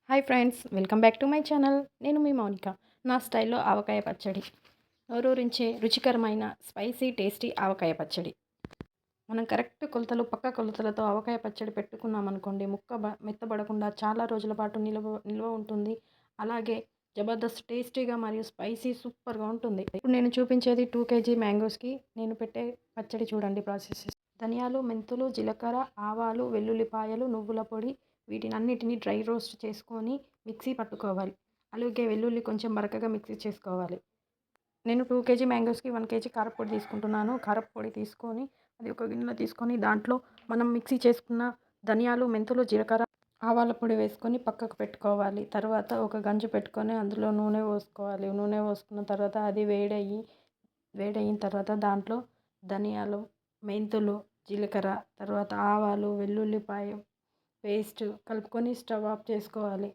Hi friends, welcome back to my channel. నేను మీ మౌనిక. నా స్టైల్లో ఆవకాయ పచ్చడి, నోరూరించే రుచికరమైన స్పైసీ టేస్టీ ఆవకాయ పచ్చడి. మనం కరెక్ట్ కొలతలు, పక్క కొలతలతో ఆవకాయ పచ్చడి పెట్టుకున్నామనుకోండి, మెత్తబడకుండా చాలా రోజుల పాటు నిల్వ ఉంటుంది. అలాగే జబర్దస్త్ టేస్టీగా మరియు స్పైసీ సూపర్గా ఉంటుంది. ఇప్పుడు నేను చూపించేది 2 kg మ్యాంగోస్కి నేను పెట్టే పచ్చడి. చూడండి ప్రాసెస్. ధనియాలు, మెంతులు, జీలకర్ర, ఆవాలు, వెల్లుల్లిపాయలు, నువ్వుల పొడి, వీటినన్నిటిని డ్రై రోస్ట్ చేసుకొని మిక్సీ పట్టుకోవాలి. అలాగే వెల్లుల్లి కొంచెం బరకగా మిక్సీ చేసుకోవాలి. నేను 2 kg మ్యాంగోస్కి 1 kg కారప్పొడి తీసుకుంటున్నాను. కారప్పొడి తీసుకొని అది ఒక గిన్నెలో తీసుకొని దాంట్లో మనం మిక్సీ చేసుకున్న ధనియాలు, మెంతులు, జీలకర్ర, ఆవాల పొడి వేసుకొని పక్కకు పెట్టుకోవాలి. తర్వాత ఒక గంజు పెట్టుకొని అందులో నూనె పోసుకోవాలి. నూనె పోసుకున్న తర్వాత అది వేడయిన తర్వాత దాంట్లో ధనియాలు, మెంతులు, జీలకర్ర, తర్వాత ఆవాలు, వెల్లుల్లిపాయ పేస్ట్ కలుపుకొని స్టవ్ ఆఫ్ చేసుకోవాలి.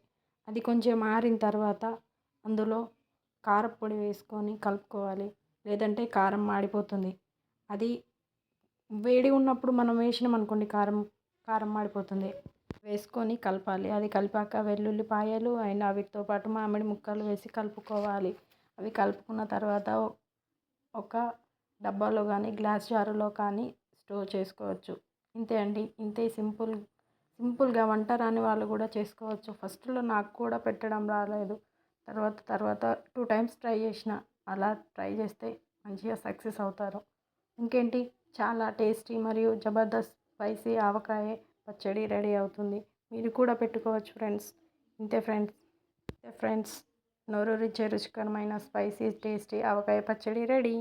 అది కొంచెం ఆరిన తర్వాత అందులో కారప్పొడి వేసుకొని కలుపుకోవాలి. లేదంటే కారం మాడిపోతుంది. అది వేడి ఉన్నప్పుడు మనం వేసినామనుకోండి, కారం మాడిపోతుంది. వేసుకొని కలపాలి. అది కలిపాక వెల్లుల్లిపాయలు అండ్ వీటితో పాటు మామిడి ముక్కలు వేసి కలుపుకోవాలి. అవి కలుపుకున్న తర్వాత ఒక డబ్బాలో కానీ గ్లాస్ జారులో కానీ స్టోర్ చేసుకోవచ్చు. ఇంతే అండి. ఇంతే సింపుల్గా వంట రాని వాళ్ళు కూడా చేసుకోవచ్చు. ఫస్ట్లో నాకు కూడా పెట్టడం రాలేదు. తర్వాత 2 times ట్రై చేసిన. అలా ట్రై చేస్తే మంచిగా సక్సెస్ అవుతారు. ఇంకేంటి, చాలా టేస్టీ మరియు జబర్దస్త్ స్పైసీ ఆవకాయ పచ్చడి రెడీ అవుతుంది. మీరు కూడా పెట్టుకోవచ్చు ఫ్రెండ్స్. ఇంతే ఫ్రెండ్స్, నోరూరించే రుచికరమైన స్పైసీ టేస్టీ ఆవకాయ పచ్చడి రెడీ.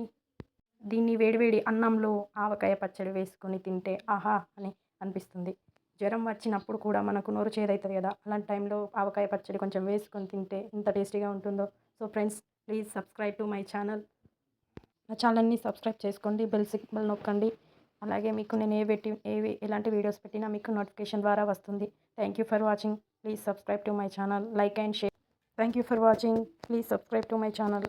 దీన్ని వేడివేడి అన్నంలో ఆవకాయ పచ్చడి వేసుకొని తింటే ఆహా అని అనిపిస్తుంది. జ్వరం వచ్చినప్పుడు కూడా మనకు నోరు చేదవుతుంది కదా, అలాంటి టైంలో ఆవకాయ పచ్చడి కొంచెం వేసుకొని తింటే ఎంత టేస్టీగా ఉంటుందో. So friends, please subscribe to my channel. నా ఛానల్ని సబ్స్క్రైబ్ చేసుకోండి, బెల్ సింబల్ నొక్కండి. అలాగే మీకు నేను ఎలాంటి వీడియోస్ పెట్టినా మీకు నోటిఫికేషన్ ద్వారా వస్తుంది. Thank you for watching. Please subscribe to my channel. Like and share. Thank you for watching. Please subscribe to my channel.